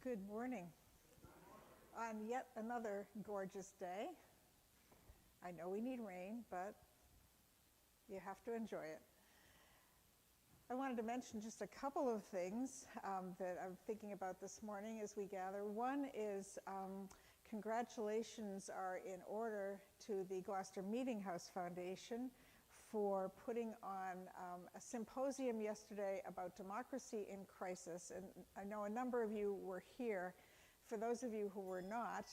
Good morning. On yet another gorgeous day. I know we need rain, but you have to enjoy it. I wanted to mention just a couple of things that I'm thinking about this morning as we gather. One is congratulations are in order to the Gloucester Meeting House Foundation for putting on a symposium yesterday about democracy in crisis. And I know a number of you were here. For those of you who were not,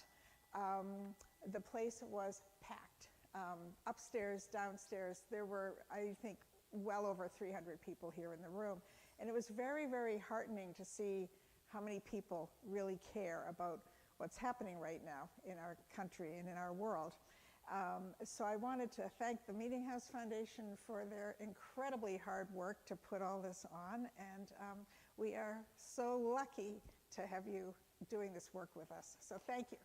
the place was packed. Upstairs, downstairs, there were, I think, well over 300 people here in the room. And it was very, very heartening to see how many people really care about what's happening right now in our country and in our world. So I wanted to thank the Meeting House Foundation for their incredibly hard work to put all this on, and we are so lucky to have you doing this work with us. So thank you.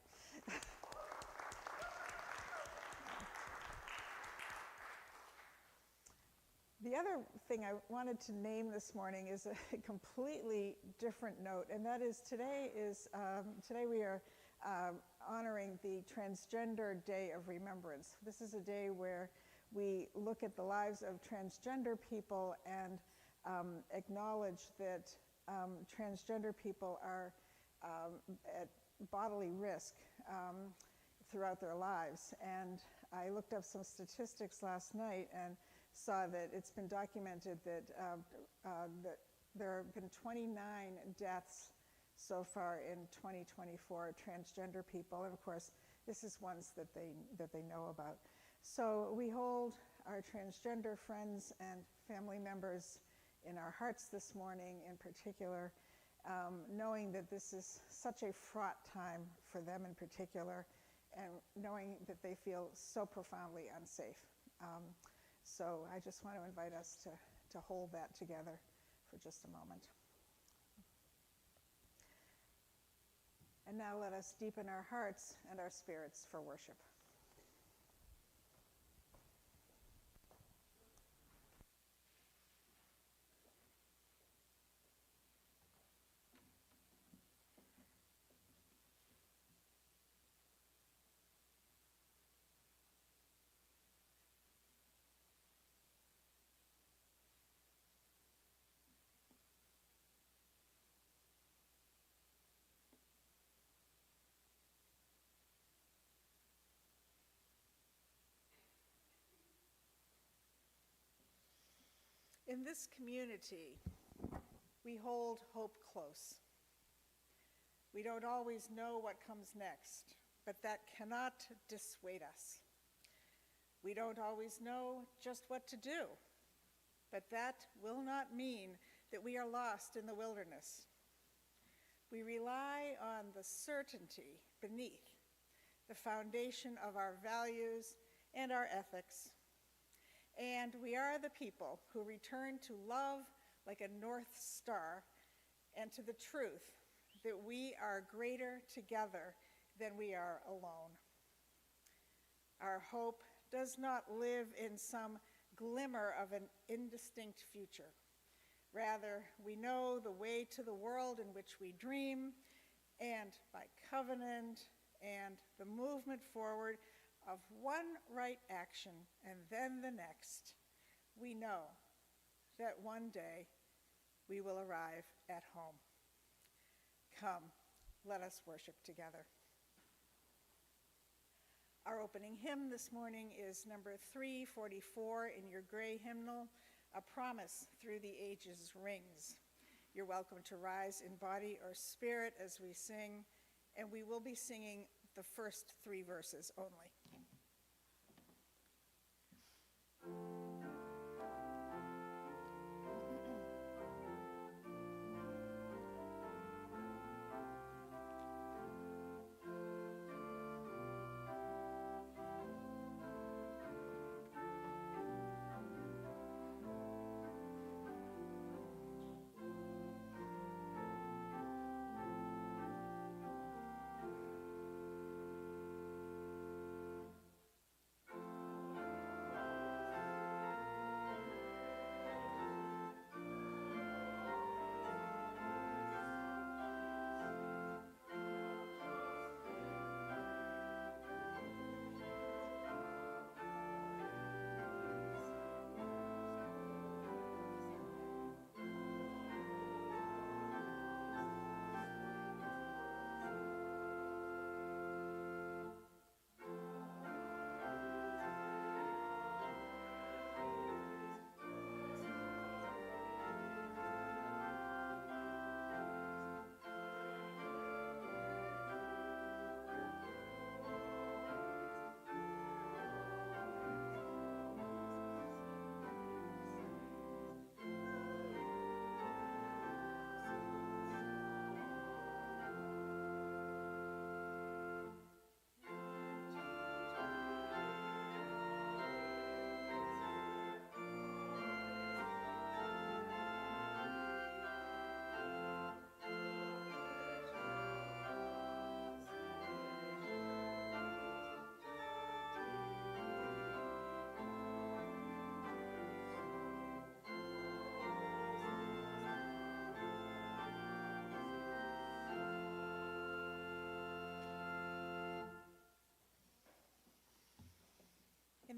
The other thing I wanted to name this morning is a completely different note, and that is today we are honoring the Transgender Day of Remembrance. This is a day where we look at the lives of transgender people and acknowledge that transgender people are at bodily risk throughout their lives. And I looked up some statistics last night and saw that it's been documented that, that there have been 29 deaths so far in 2024, transgender people, and of course, this is ones that they know about. So we hold our transgender friends and family members in our hearts this morning in particular, knowing that this is such a fraught time for them in particular, and knowing that they feel so profoundly unsafe. So I just want to invite us to hold that together for just a moment. And now let us deepen our hearts and our spirits for worship. In this community, we hold hope close. We don't always know what comes next, but that cannot dissuade us. We don't always know just what to do, but that will not mean that we are lost in the wilderness. We rely on the certainty beneath the foundation of our values and our ethics. And we are the people who return to love like a North Star and to the truth that we are greater together than we are alone. Our hope does not live in some glimmer of an indistinct future. Rather, we know the way to the world in which we dream, and by covenant and the movement forward of one right action and then the next, we know that one day we will arrive at home. Come, let us worship together. Our opening hymn this morning is number 344 in your gray hymnal, A Promise Through the Ages Rings. You're welcome to rise in body or spirit as we sing, and we will be singing the first 3 verses only.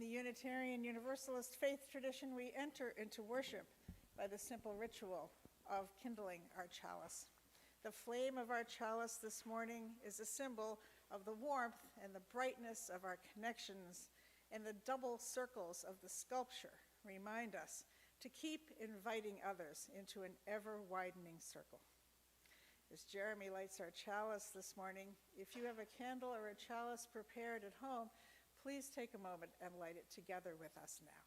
the Unitarian Universalist faith tradition, we enter into worship by the simple ritual of kindling our chalice. The flame of our chalice this morning is a symbol of the warmth and the brightness of our connections, and the double circles of the sculpture remind us to keep inviting others into an ever-widening circle. As Jeremy lights our chalice this morning, if you have a candle or a chalice prepared at home, please take a moment and light it together with us now.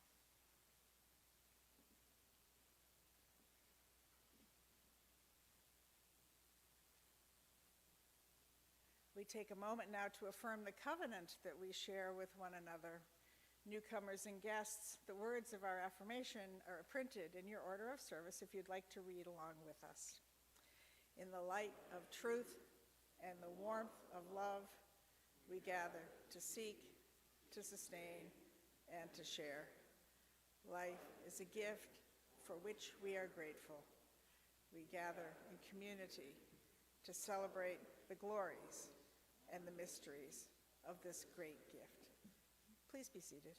We take a moment now to affirm the covenant that we share with one another. Newcomers and guests, the words of our affirmation are printed in your order of service if you'd like to read along with us. In the light of truth and the warmth of love, we gather to seek, to sustain, and to share. Life is a gift for which we are grateful. We gather in community to celebrate the glories and the mysteries of this great gift. Please be seated.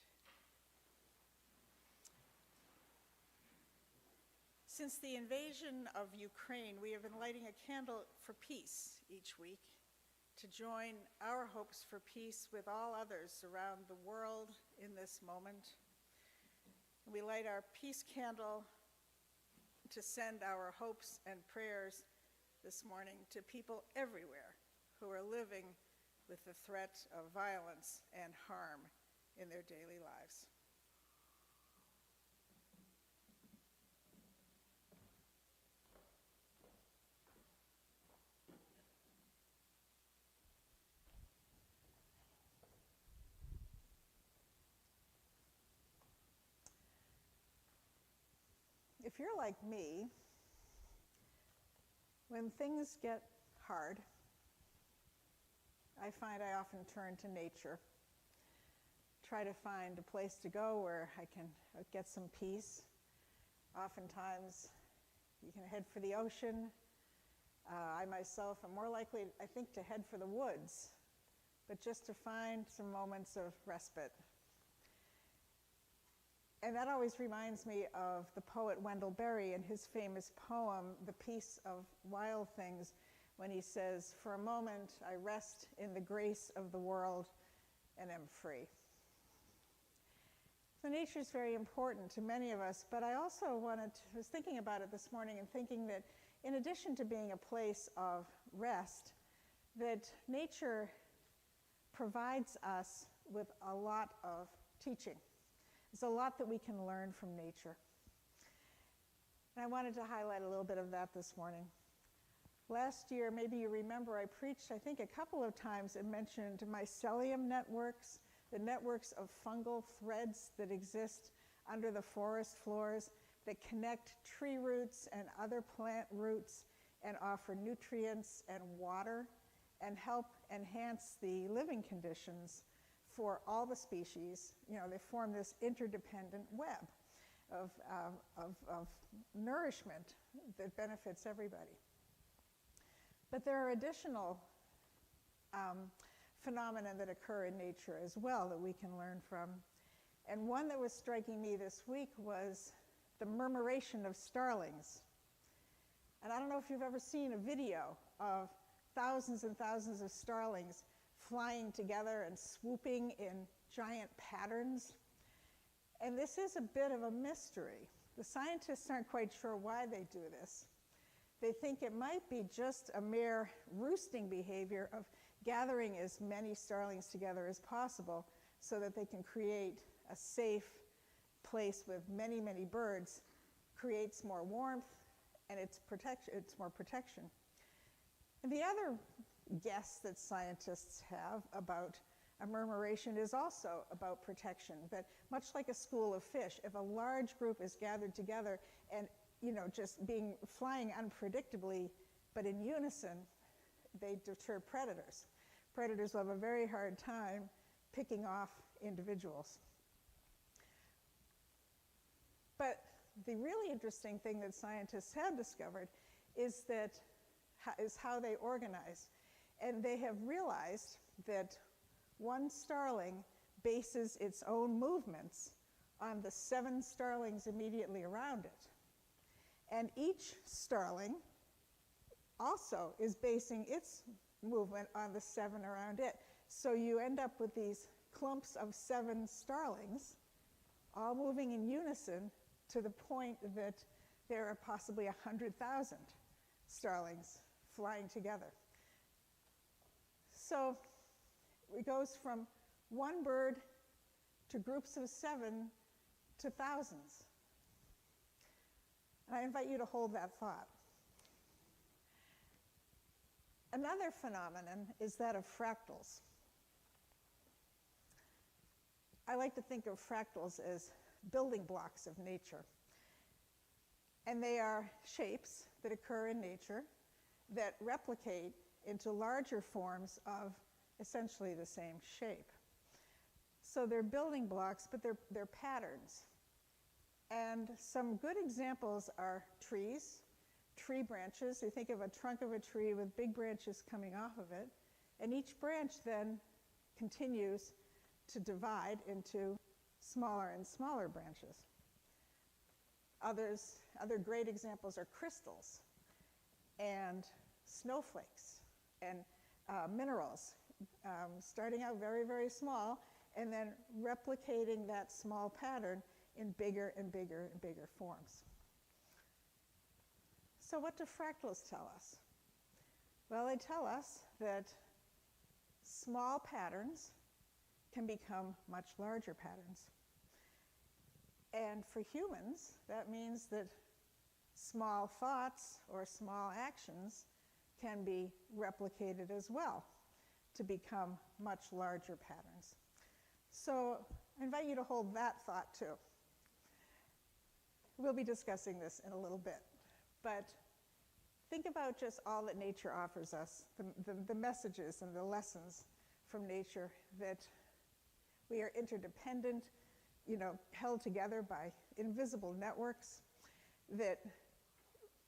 Since the invasion of Ukraine, we have been lighting a candle for peace each week to join our hopes for peace with all others around the world in this moment. We light our peace candle to send our hopes and prayers this morning to people everywhere who are living with the threat of violence and harm in their daily lives. If you're like me, when things get hard, I find I often turn to nature, try to find a place to go where I can get some peace. Oftentimes, you can head for the ocean. I myself am more likely, I think, to head for the woods, but just to find some moments of respite. And that always reminds me of the poet Wendell Berry and his famous poem, The Peace of Wild Things, when he says, "For a moment I rest in the grace of the world and am free." So nature is very important to many of us, but I also was thinking about it this morning and thinking that in addition to being a place of rest, that nature provides us with a lot of teaching. There's a lot that we can learn from nature. And I wanted to highlight a little bit of that this morning. Last year, maybe you remember, I preached, I think, a couple of times and mentioned mycelium networks, the networks of fungal threads that exist under the forest floors that connect tree roots and other plant roots and offer nutrients and water and help enhance the living conditions for all the species. You know, they form this interdependent web of nourishment that benefits everybody. But there are additional phenomena that occur in nature as well that we can learn from. And one that was striking me this week was the murmuration of starlings. And I don't know if you've ever seen a video of thousands and thousands of starlings flying together and swooping in giant patterns. And this is a bit of a mystery. The scientists aren't quite sure why they do this. They think it might be just a mere roosting behavior of gathering as many starlings together as possible so that they can create a safe place with many, many birds, creates more warmth, and it's more protection. And the other guess that scientists have about a murmuration is also about protection, that much like a school of fish, if a large group is gathered together and just flying unpredictably, but in unison, they deter predators. Predators will have a very hard time picking off individuals. But the really interesting thing that scientists have discovered is how they organize. And they have realized that one starling bases its own movements on the 7 starlings immediately around it. And each starling also is basing its movement on the 7 around it. So you end up with these clumps of 7 starlings all moving in unison to the point that there are possibly 100,000 starlings flying together. So it goes from one bird to groups of 7 to thousands. And I invite you to hold that thought. Another phenomenon is that of fractals. I like to think of fractals as building blocks of nature. And they are shapes that occur in nature that replicate into larger forms of essentially the same shape. So they're building blocks, but they're patterns. And some good examples are trees, tree branches. You think of a trunk of a tree with big branches coming off of it, and each branch then continues to divide into smaller and smaller branches. Other great examples are crystals and snowflakes and minerals, starting out very, very small and then replicating that small pattern in bigger and bigger and bigger forms. So what do fractals tell us? Well, they tell us that small patterns can become much larger patterns. And for humans, that means that small thoughts or small actions can be replicated as well to become much larger patterns. So I invite you to hold that thought too. We'll be discussing this in a little bit, but think about just all that nature offers us, the messages and the lessons from nature, that we are interdependent, held together by invisible networks, that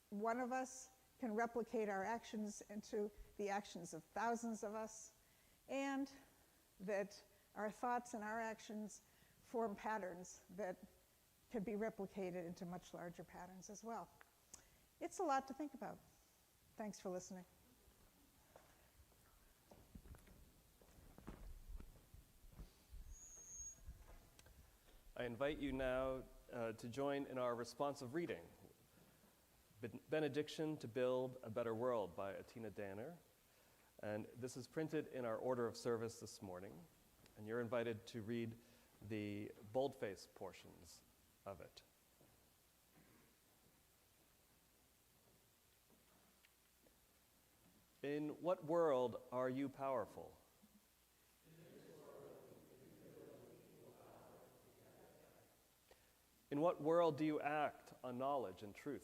one of us can replicate our actions into the actions of thousands of us, and that our thoughts and our actions form patterns that can be replicated into much larger patterns as well. It's a lot to think about. Thanks for listening. I invite you now to join in our responsive reading, Benediction to Build a Better World by Atina Danner. And this is printed in our order of service this morning, and you're invited to read the boldface portions of it. In what world are you powerful? In what world do you act on knowledge and truth?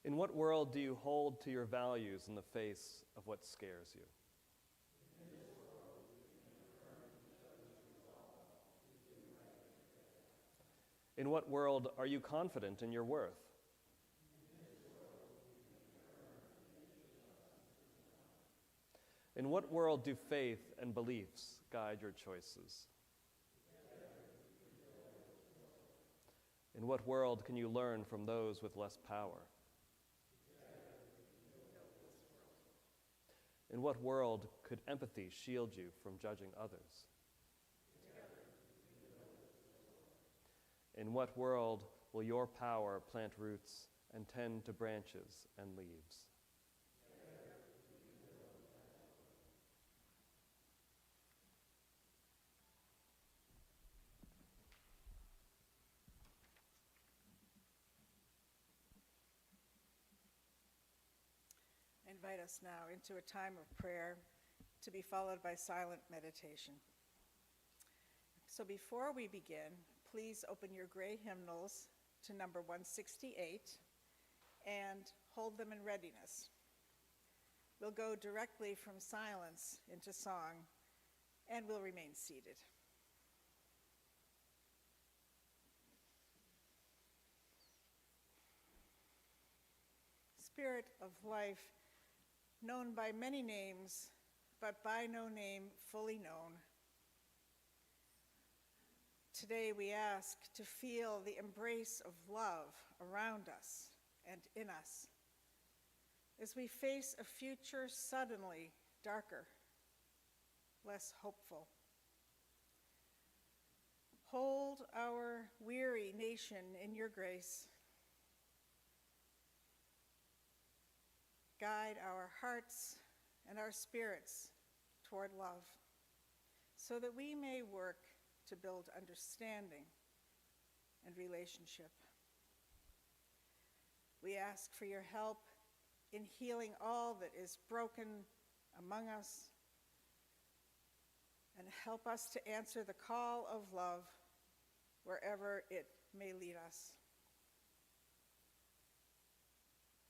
In what world do you hold to your values in the face of what scares you? In what world are you confident in your worth? In what world do faith and beliefs guide your choices? In what world can you learn from those with less power? In what world could empathy shield you from judging others? In what world will your power plant roots and tend to branches and leaves? I invite us now into a time of prayer to be followed by silent meditation. So before we begin, please open your gray hymnals to number 168 and hold them in readiness. We'll go directly from silence into song, and we'll remain seated. Spirit of life, known by many names, but by no name fully known. Today we ask to feel the embrace of love around us and in us as we face a future suddenly darker, less hopeful. Hold our weary nation in your grace. Guide our hearts and our spirits toward love, so that we may work to build understanding and relationship. We ask for your help in healing all that is broken among us, and help us to answer the call of love wherever it may lead us.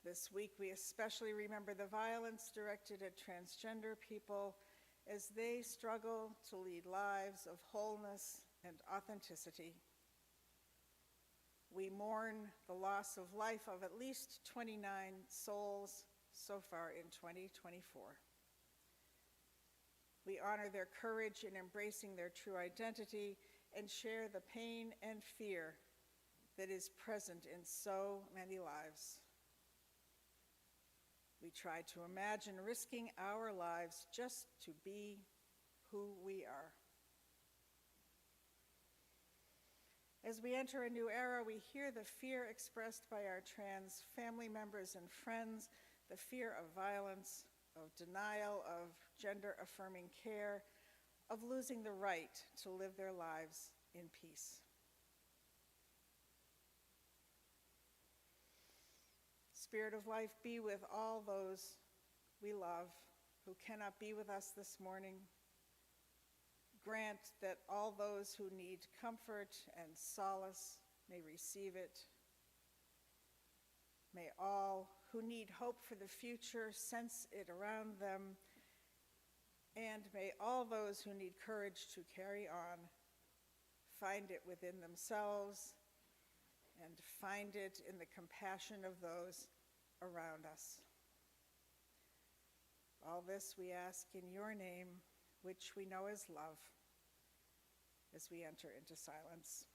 This week, we especially remember the violence directed at transgender people as they struggle to lead lives of wholeness and authenticity. We mourn the loss of life of at least 29 souls so far in 2024. We honor their courage in embracing their true identity and share the pain and fear that is present in so many lives. We try to imagine risking our lives just to be who we are. As we enter a new era, we hear the fear expressed by our trans family members and friends, the fear of violence, of denial of gender-affirming care, of losing the right to live their lives in peace. Spirit of life, be with all those we love who cannot be with us this morning. Grant that all those who need comfort and solace may receive it. May all who need hope for the future sense it around them. And may all those who need courage to carry on find it within themselves and find it in the compassion of those around us. All this we ask in your name, which we know as love, as we enter into silence.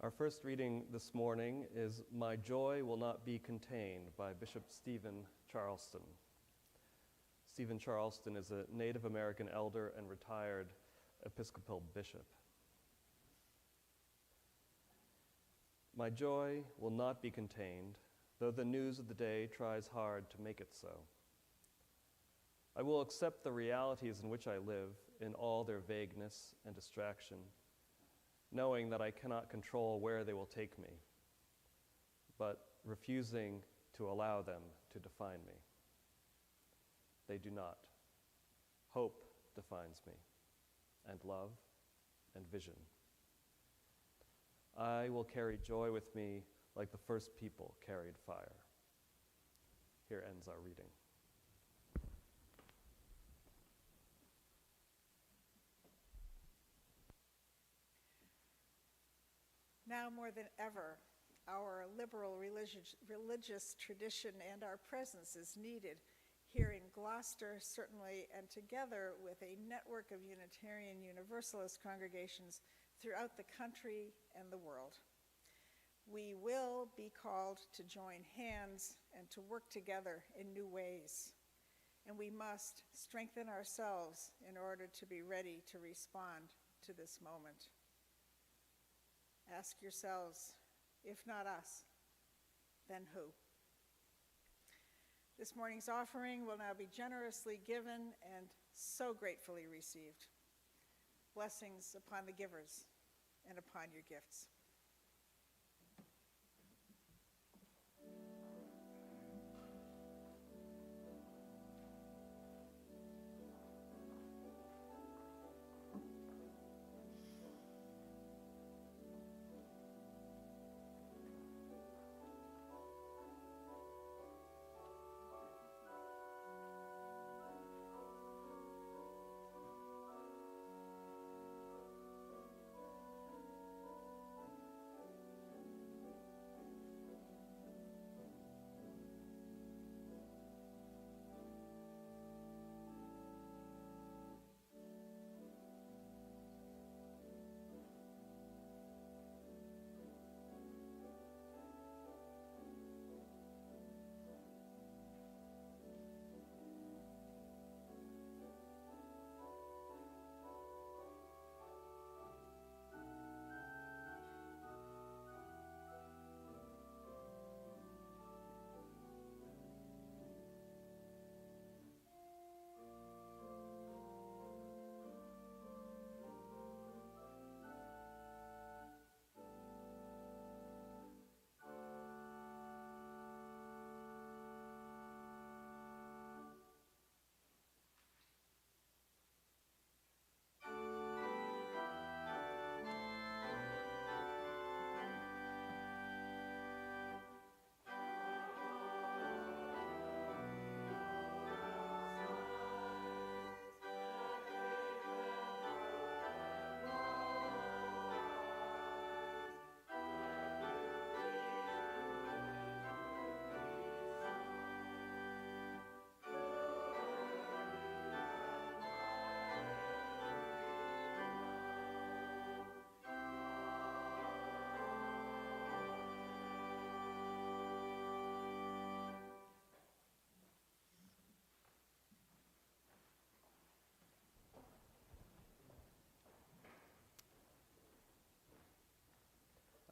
Our first reading this morning is My Joy Will Not Be Contained by Bishop Stephen Charleston. Stephen Charleston is a Native American elder and retired Episcopal bishop. My joy will not be contained, though the news of the day tries hard to make it so. I will accept the realities in which I live in all their vagueness and distraction, knowing that I cannot control where they will take me, but refusing to allow them to define me. They do not. Hope defines me, and love and vision. I will carry joy with me like the first people carried fire. Here ends our reading. Now more than ever, our liberal religious tradition and our presence is needed here in Gloucester, certainly, and together with a network of Unitarian Universalist congregations throughout the country and the world. We will be called to join hands and to work together in new ways, and we must strengthen ourselves in order to be ready to respond to this moment. Ask yourselves, if not us, then who? This morning's offering will now be generously given and so gratefully received. Blessings upon the givers and upon your gifts.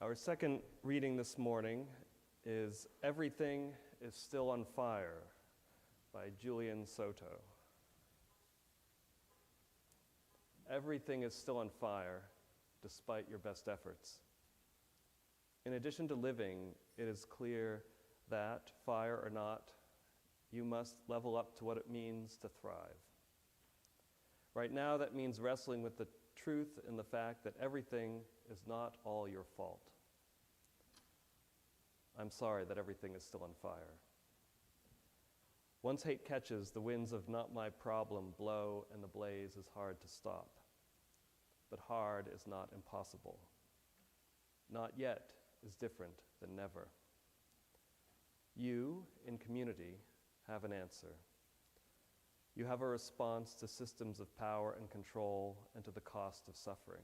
Our second reading this morning is Everything is Still on Fire by Julian Soto. Everything is still on fire despite your best efforts. In addition to living, it is clear that, fire or not, you must level up to what it means to thrive. Right now, that means wrestling with the truth in the fact that everything is not all your fault. I'm sorry that everything is still on fire. Once hate catches, the winds of not my problem blow and the blaze is hard to stop. But hard is not impossible. Not yet is different than never. You, in community, have an answer. You have a response to systems of power and control and to the cost of suffering.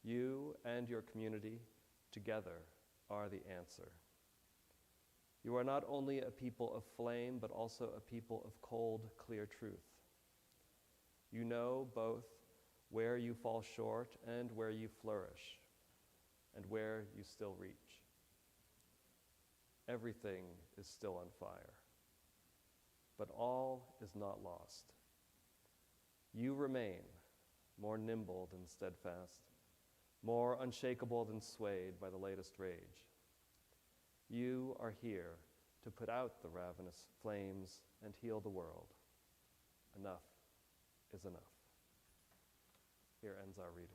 You and your community together are the answer. You are not only a people of flame, but also a people of cold, clear truth. You know both where you fall short and where you flourish, and where you still reach. Everything is still on fire, but all is not lost. You remain more nimble than steadfast, more unshakable than swayed by the latest rage. You are here to put out the ravenous flames and heal the world. Enough is enough. Here ends our reading.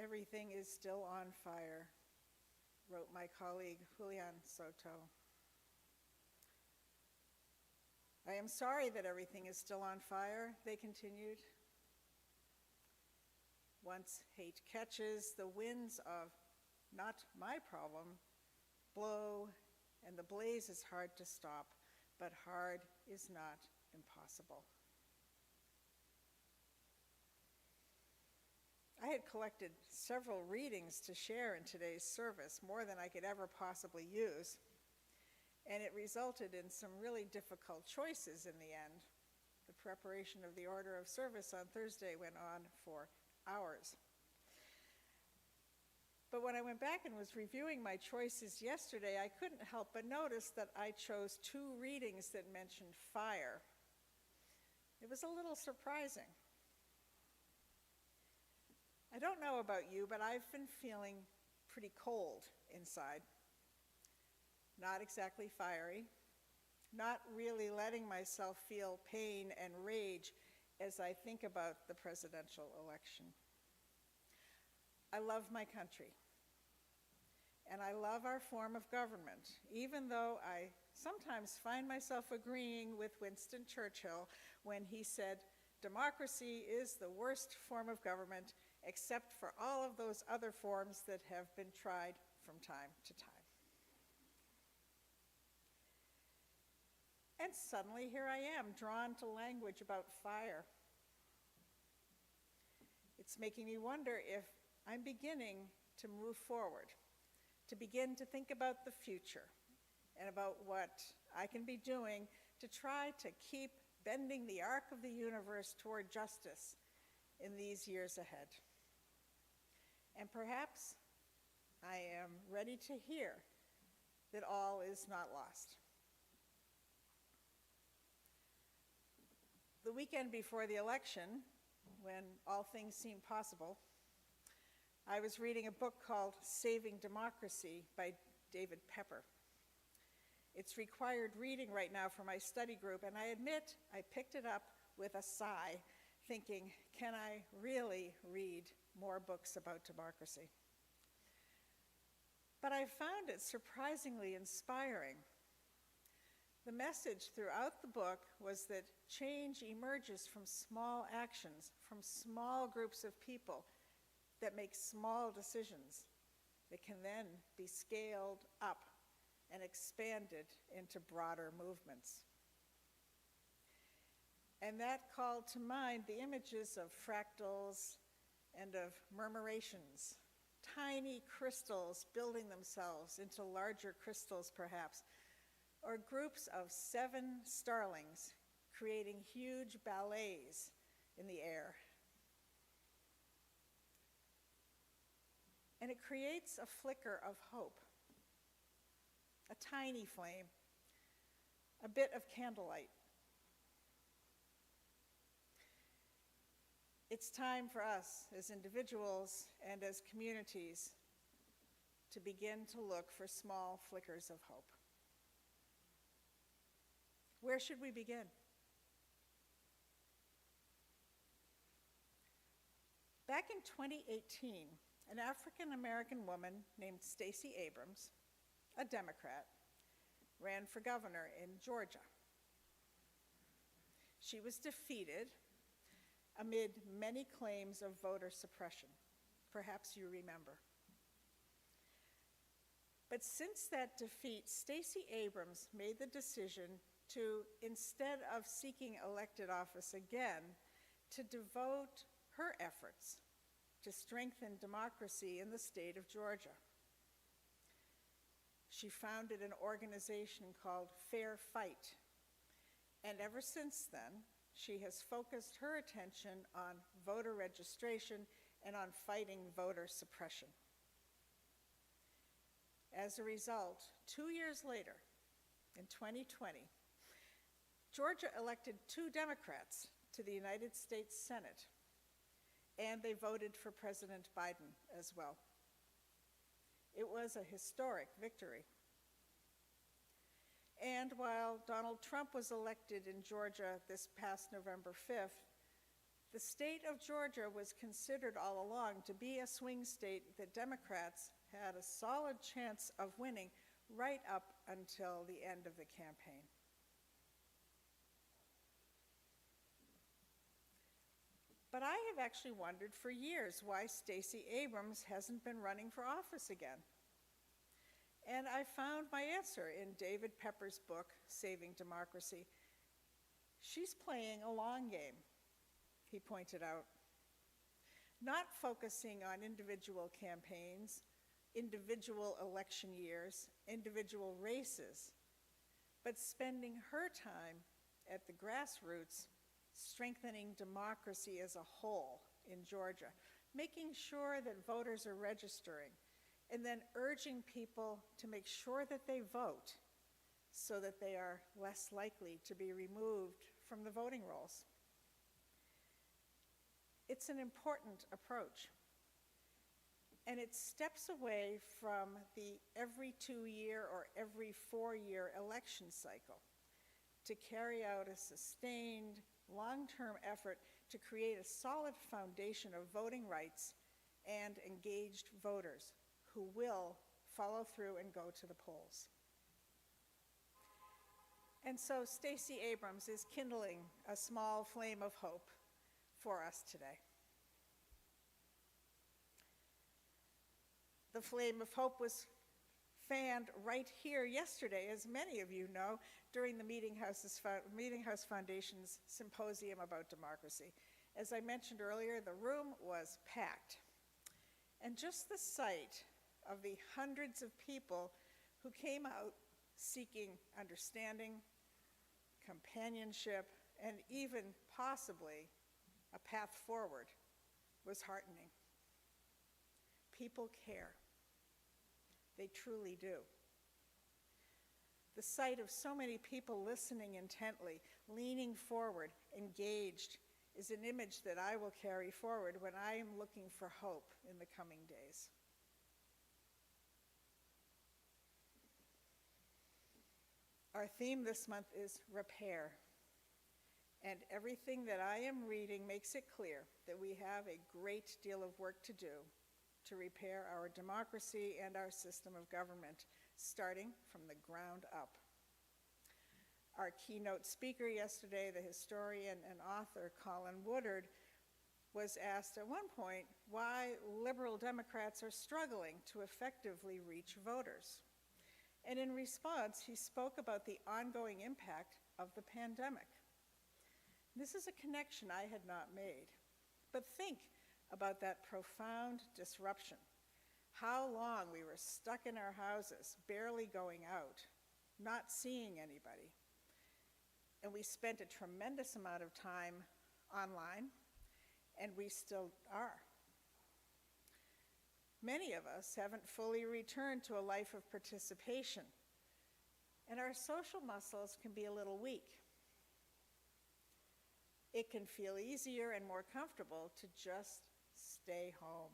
Everything is still on fire, wrote my colleague Julian Soto. I am sorry that everything is still on fire, they continued. Once hate catches, the winds of not my problem blow, and the blaze is hard to stop, but hard is not impossible. I had collected several readings to share in today's service, more than I could ever possibly use, and it resulted in some really difficult choices in the end. The preparation of the order of service on Thursday went on for hours. But when I went back and was reviewing my choices yesterday, I couldn't help but notice that I chose 2 readings that mentioned fire. It was a little surprising. I don't know about you, but I've been feeling pretty cold inside. Not exactly fiery, not really letting myself feel pain and rage as I think about the presidential election. I love my country, and I love our form of government, even though I sometimes find myself agreeing with Winston Churchill when he said, "Democracy is the worst form of government, except for all of those other forms that have been tried from time to time." And suddenly here I am, drawn to language about fire. It's making me wonder if I'm beginning to move forward, to begin to think about the future and about what I can be doing to try to keep bending the arc of the universe toward justice in these years ahead. And perhaps I am ready to hear that all is not lost. The weekend before the election, when all things seemed possible, I was reading a book called Saving Democracy by David Pepper. It's required reading right now for my study group, and I admit I picked it up with a sigh, thinking, can I really read more books about democracy? But I found it surprisingly inspiring. The message throughout the book was that change emerges from small actions, from small groups of people that make small decisions that can then be scaled up and expanded into broader movements. And that called to mind the images of fractals and of murmurations, tiny crystals building themselves into larger crystals perhaps, or groups of 7 starlings creating huge ballets in the air. And it creates a flicker of hope, a tiny flame, a bit of candlelight. It's time for us as individuals and as communities to begin to look for small flickers of hope. Where should we begin? Back in 2018, an African-American woman named Stacey Abrams, a Democrat, ran for governor in Georgia. She was defeated amid many claims of voter suppression. Perhaps you remember. But since that defeat, Stacey Abrams made the decision to, instead of seeking elected office again, to devote her efforts to strengthen democracy in the state of Georgia. She founded an organization called Fair Fight, and ever since then, she has focused her attention on voter registration and on fighting voter suppression. As a result, 2 years later, in 2020, Georgia elected 2 Democrats to the United States Senate, and they voted for President Biden as well. It was a historic victory. And while Donald Trump was elected in Georgia this past November 5th, the state of Georgia was considered all along to be a swing state that Democrats had a solid chance of winning right up until the end of the campaign. But I have actually wondered for years why Stacey Abrams hasn't been running for office again. And I found my answer in David Pepper's book, Saving Democracy. She's playing a long game, he pointed out, not focusing on individual campaigns, individual election years, individual races, but spending her time at the grassroots strengthening democracy as a whole in Georgia, making sure that voters are registering, and then urging people to make sure that they vote so that they are less likely to be removed from the voting rolls. It's an important approach, and it steps away from the every 2-year or every 4-year election cycle to carry out a sustained, long-term effort to create a solid foundation of voting rights and engaged voters who will follow through and go to the polls. And so Stacey Abrams is kindling a small flame of hope for us today. The flame of hope was fanned right here yesterday, as many of you know, during the Meeting House Foundation's symposium about democracy. As I mentioned earlier, the room was packed. And just the sight of the hundreds of people who came out seeking understanding, companionship, and even possibly a path forward was heartening. People care. They truly do. The sight of so many people listening intently, leaning forward, engaged, is an image that I will carry forward when I am looking for hope in the coming days. Our theme this month is repair. And everything that I am reading makes it clear that we have a great deal of work to do to repair our democracy and our system of government, starting from the ground up. Our keynote speaker yesterday, the historian and author Colin Woodard, was asked at one point why liberal Democrats are struggling to effectively reach voters. And in response, he spoke about the ongoing impact of the pandemic. This is a connection I had not made, but think about that profound disruption. How long we were stuck in our houses, barely going out, not seeing anybody. And we spent a tremendous amount of time online, and we still are. Many of us haven't fully returned to a life of participation, and our social muscles can be a little weak. It can feel easier and more comfortable to just stay home.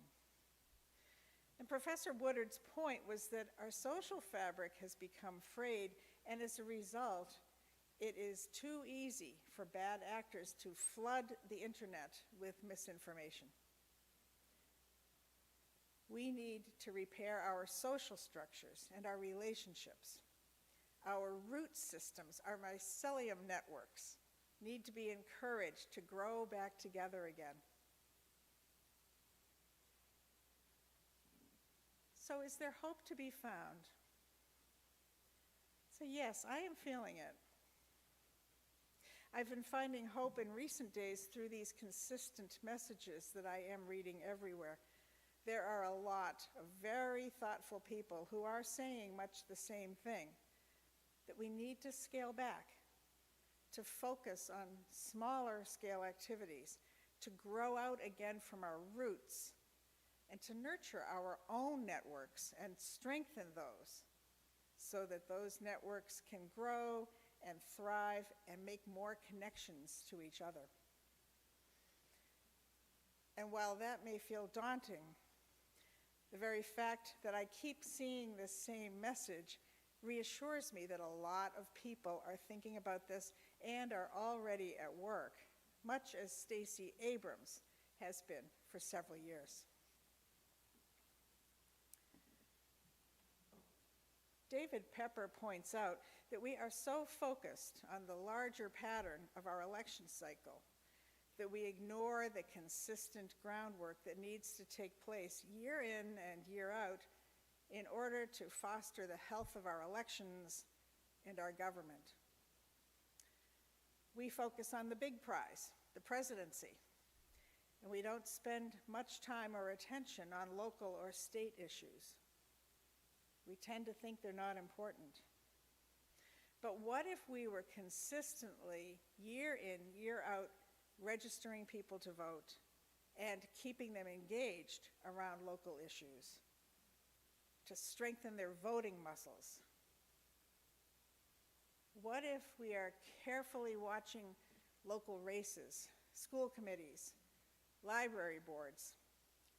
And Professor Woodard's point was that our social fabric has become frayed, and as a result, it is too easy for bad actors to flood the internet with misinformation. We need to repair our social structures and our relationships, our root systems, our mycelium networks, need to be encouraged to grow back together again. So is there hope to be found? So yes, I am feeling it. I've been finding hope in recent days through these consistent messages that I am reading everywhere. There are a lot of very thoughtful people who are saying much the same thing, that we need to scale back, to focus on smaller scale activities, to grow out again from our roots, and to nurture our own networks and strengthen those so that those networks can grow and thrive and make more connections to each other. And while that may feel daunting, the very fact that I keep seeing this same message reassures me that a lot of people are thinking about this and are already at work, much as Stacey Abrams has been for several years. David Pepper points out that we are so focused on the larger pattern of our election cycle that we ignore the consistent groundwork that needs to take place year in and year out in order to foster the health of our elections and our government. We focus on the big prize, the presidency, and we don't spend much time or attention on local or state issues. We tend to think they're not important. But what if we were consistently, year in, year out, registering people to vote and keeping them engaged around local issues to strengthen their voting muscles? What if we are carefully watching local races, school committees, library boards,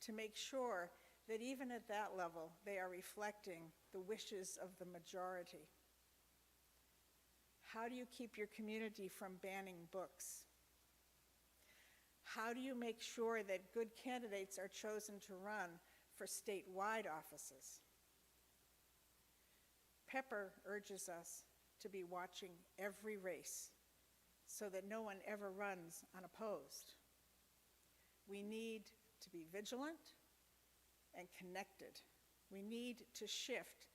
to make sure that even at that level, they are reflecting the wishes of the majority? How do you keep your community from banning books? How do you make sure that good candidates are chosen to run for statewide offices? Pepper urges us to be watching every race so that no one ever runs unopposed. We need to be vigilant and connected. We need to shift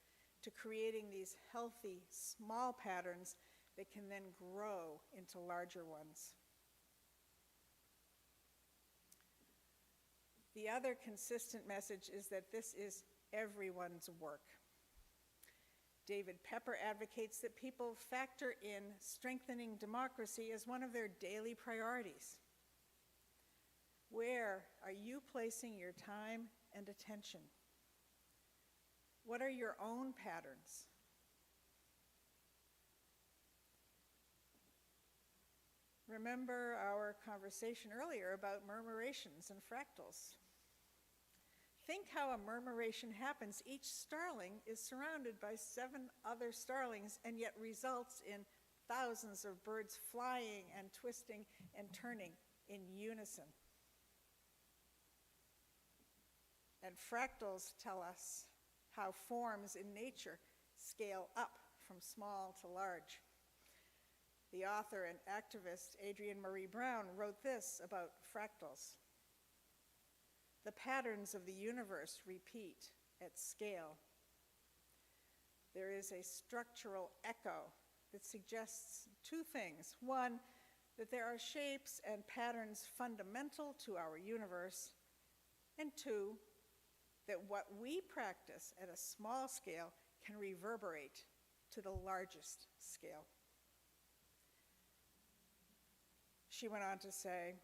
to creating these healthy, small patterns that can then grow into larger ones. The other consistent message is that this is everyone's work. David Pepper advocates that people factor in strengthening democracy as one of their daily priorities. Where are you placing your time and attention? What are your own patterns? Remember our conversation earlier about murmurations and fractals. Think how a murmuration happens. Each starling is surrounded by 7 other starlings and yet results in thousands of birds flying and twisting and turning in unison. And fractals tell us how forms in nature scale up from small to large. The author and activist Adrienne Marie Brown wrote this about fractals. The patterns of the universe repeat at scale. There is a structural echo that suggests 2 things. 1, that there are shapes and patterns fundamental to our universe, and 2, that what we practice at a small scale can reverberate to the largest scale. She went on to say,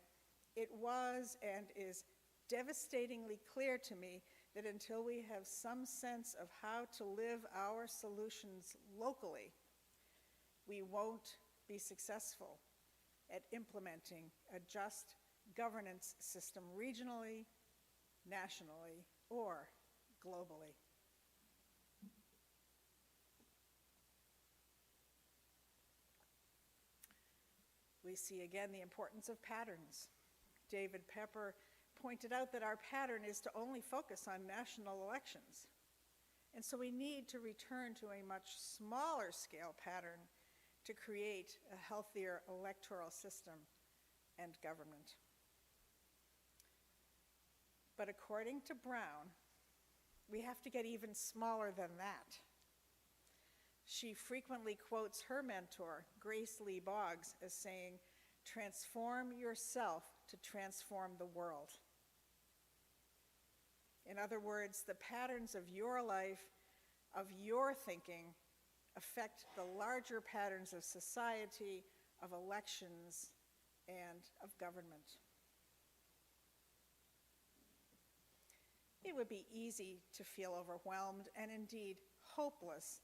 "It was and is devastatingly clear to me that until we have some sense of how to live our solutions locally, we won't be successful at implementing a just governance system regionally, nationally, or globally." We see again the importance of patterns. David Pepper pointed out that our pattern is to only focus on national elections. And so we need to return to a much smaller scale pattern to create a healthier electoral system and government. But according to Brown, we have to get even smaller than that. She frequently quotes her mentor, Grace Lee Boggs, as saying, "Transform yourself to transform the world." In other words, the patterns of your life, of your thinking, affect the larger patterns of society, of elections, and of government. It would be easy to feel overwhelmed and indeed hopeless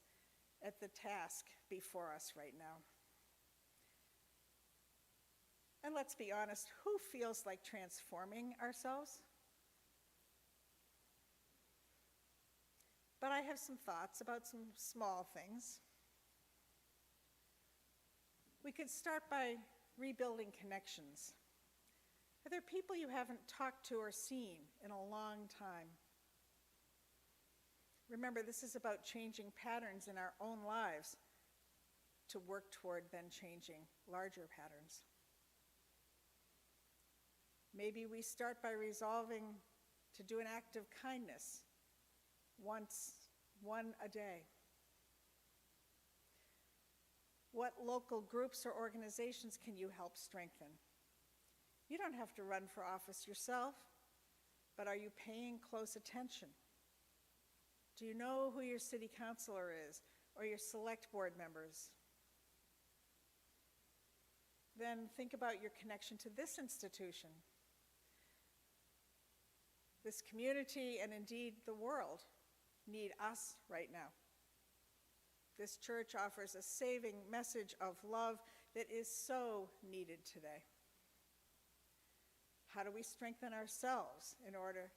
at the task before us right now. And let's be honest, who feels like transforming ourselves? But I have some thoughts about some small things. We could start by rebuilding connections. Are there people you haven't talked to or seen in a long time? Remember, this is about changing patterns in our own lives to work toward then changing larger patterns. Maybe we start by resolving to do an act of kindness, one a day. What local groups or organizations can you help strengthen? You don't have to run for office yourself, but are you paying close attention? Do you know who your city councilor is or your select board members? Then think about your connection to this institution. This community and indeed the world need us right now. This church offers a saving message of love that is so needed today. How do we strengthen ourselves in order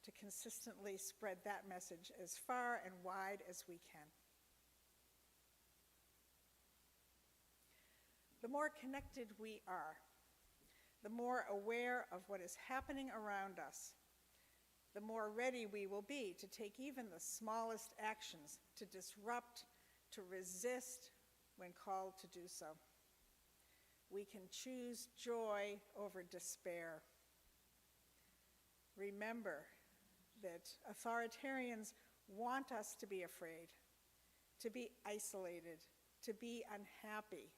to consistently spread that message as far and wide as we can? The more connected we are, the more aware of what is happening around us, the more ready we will be to take even the smallest actions to disrupt, to resist when called to do so. We can choose joy over despair. Remember that authoritarians want us to be afraid, to be isolated, to be unhappy,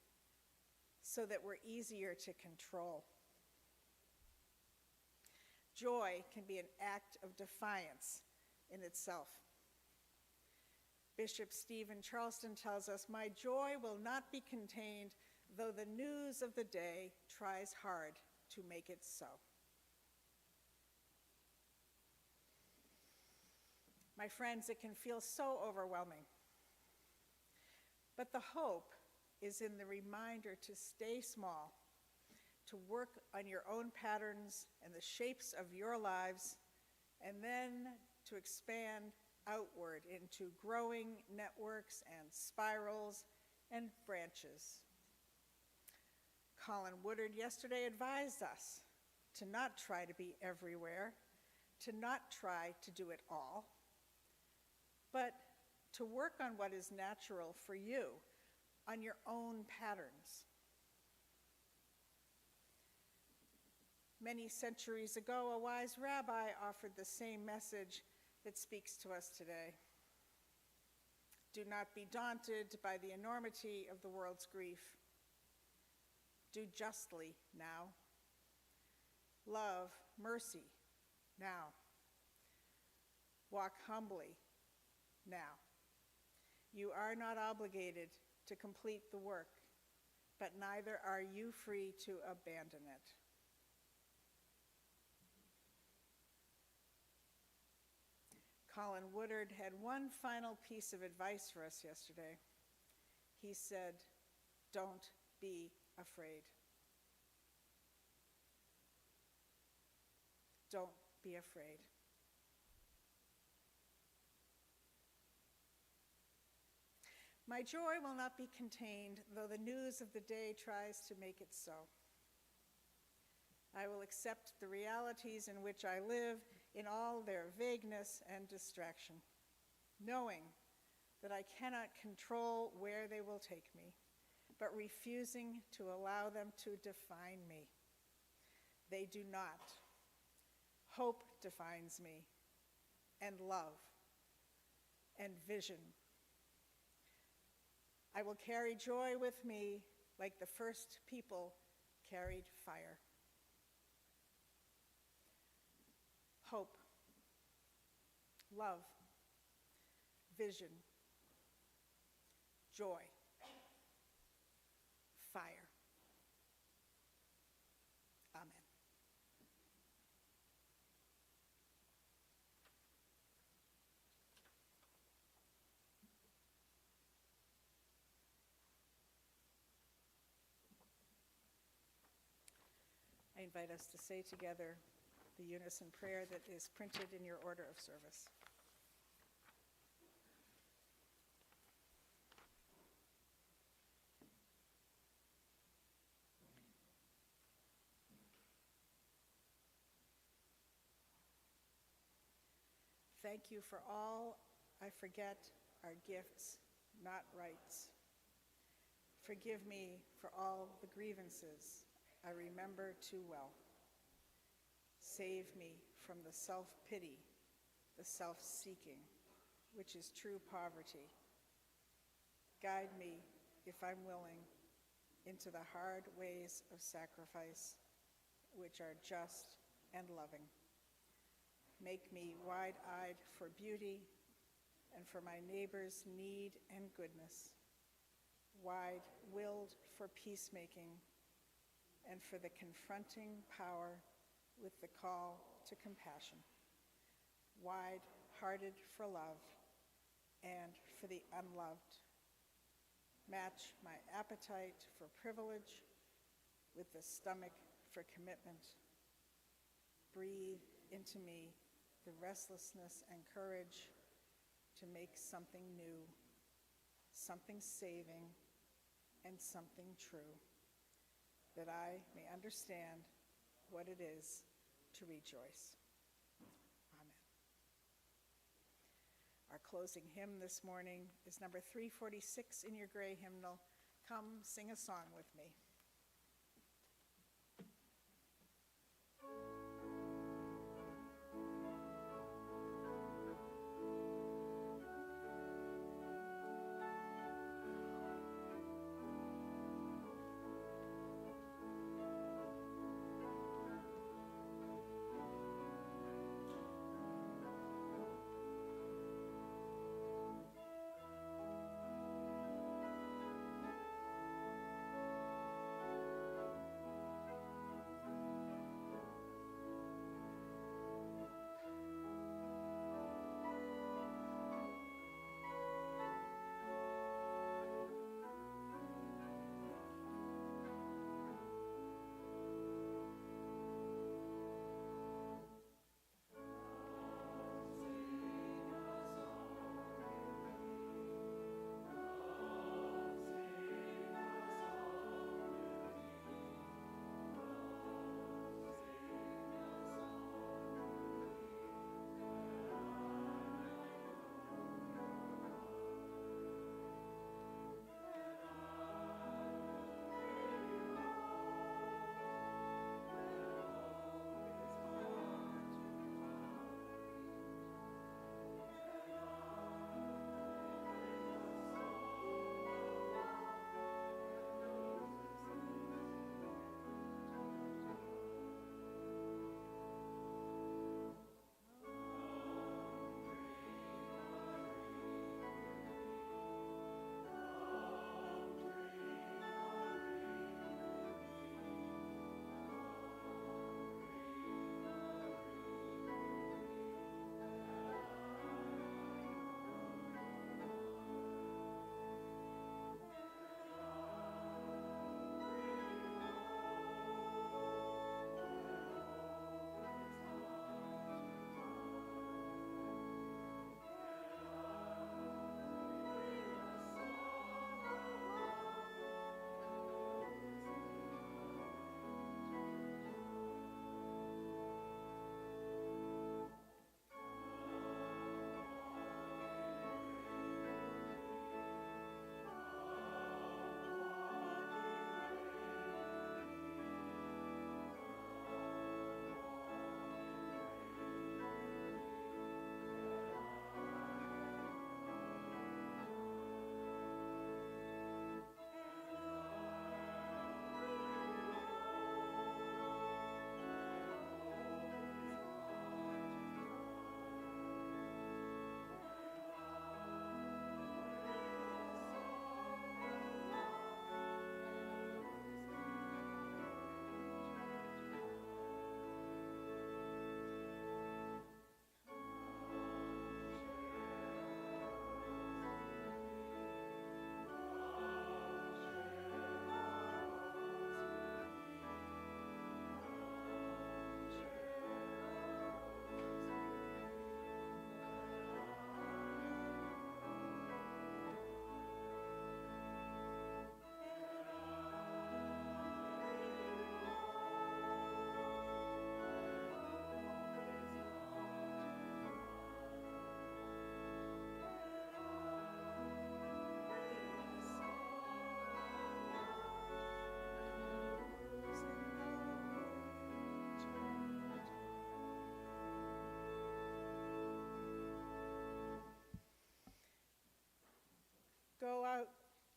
so that we're easier to control. Joy can be an act of defiance in itself. Bishop Stephen Charleston tells us, "My joy will not be contained, though the news of the day tries hard to make it so." My friends, it can feel so overwhelming. But the hope is in the reminder to stay small, to work on your own patterns and the shapes of your lives, and then to expand outward into growing networks and spirals and branches. Colin Woodard yesterday advised us to not try to be everywhere, to not try to do it all, but to work on what is natural for you, on your own patterns. Many centuries ago, a wise rabbi offered the same message that speaks to us today. Do not be daunted by the enormity of the world's grief. Do justly now. Love mercy now. Walk humbly now. You are not obligated to complete the work, but neither are you free to abandon it. Colin Woodard had one final piece of advice for us yesterday. He said, "Don't be afraid." Don't be afraid. My joy will not be contained, though the news of the day tries to make it so. I will accept the realities in which I live in all their vagueness and distraction, knowing that I cannot control where they will take me, but refusing to allow them to define me. They do not. Hope defines me, and love, and vision. I will carry joy with me like the first people carried fire. Hope, love, vision, joy, fire. Amen. I invite us to say together the unison prayer that is printed in your order of service. Thank you for all I forget are gifts, not rights. Forgive me for all the grievances I remember too well. Save me from the self-pity, the self-seeking, which is true poverty. Guide me, if I'm willing, into the hard ways of sacrifice, which are just and loving. Make me wide-eyed for beauty and for my neighbor's need and goodness, wide-willed for peacemaking and for the confronting power with the call to compassion, wide-hearted for love and for the unloved. Match my appetite for privilege with the stomach for commitment. Breathe into me the restlessness and courage to make something new, something saving, and something true, that I may understand what it is to rejoice. Amen. Our closing hymn this morning is number 346 in your gray hymnal. Come sing a song with me.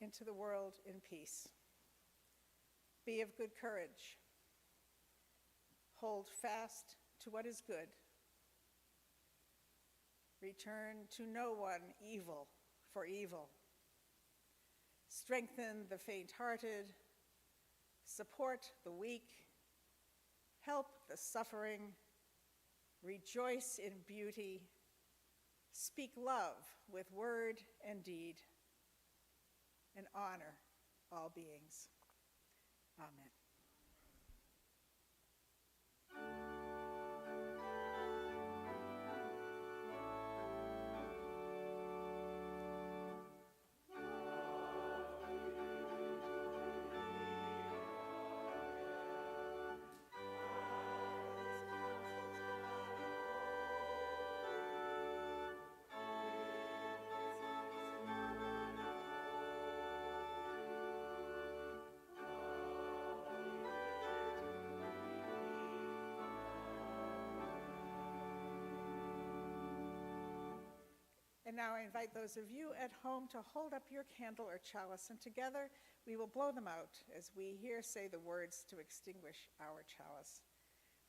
into the world in peace. Be of good courage. Hold fast to what is good. Return to no one evil for evil. Strengthen the faint-hearted. Support the weak. Help the suffering. Rejoice in beauty. Speak love with word and deed. And honor all beings. Amen. And now I invite those of you at home to hold up your candle or chalice, and together we will blow them out as we here say the words to extinguish our chalice.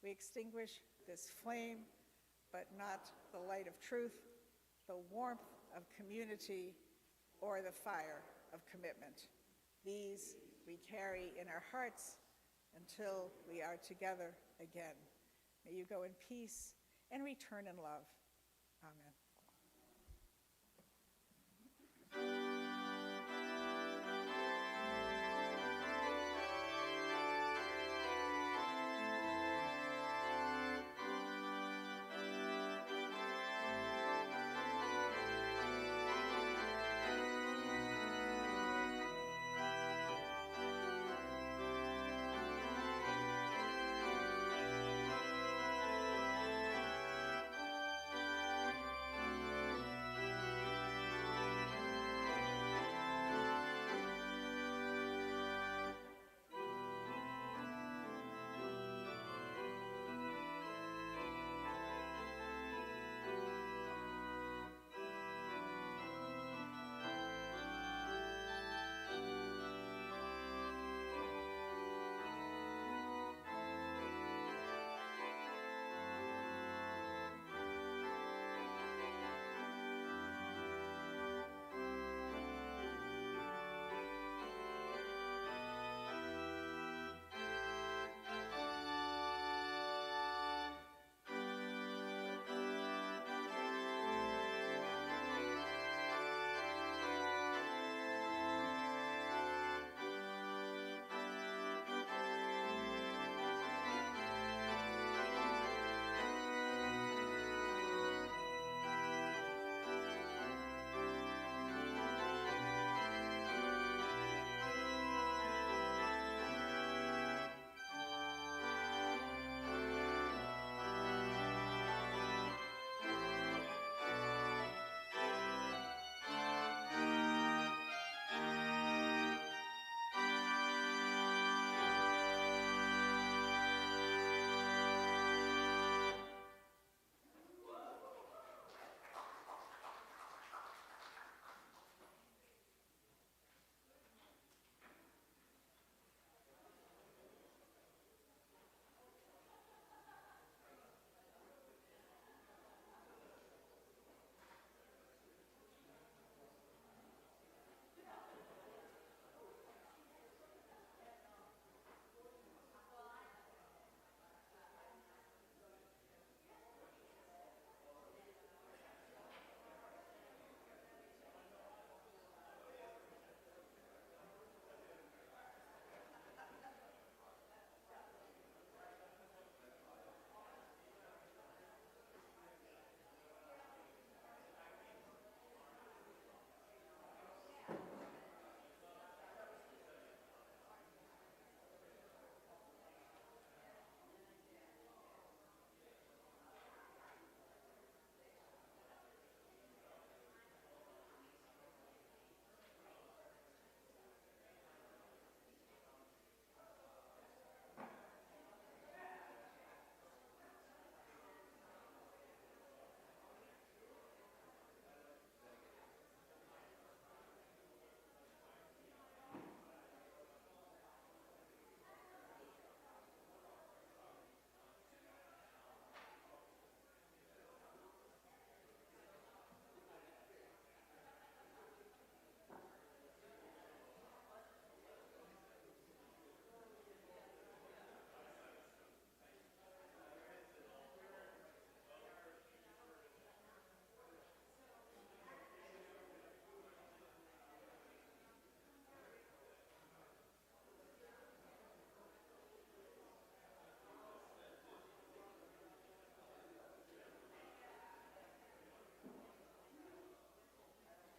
We extinguish this flame, but not the light of truth, the warmth of community, or the fire of commitment. These we carry in our hearts until we are together again. May you go in peace and return in love. Amen.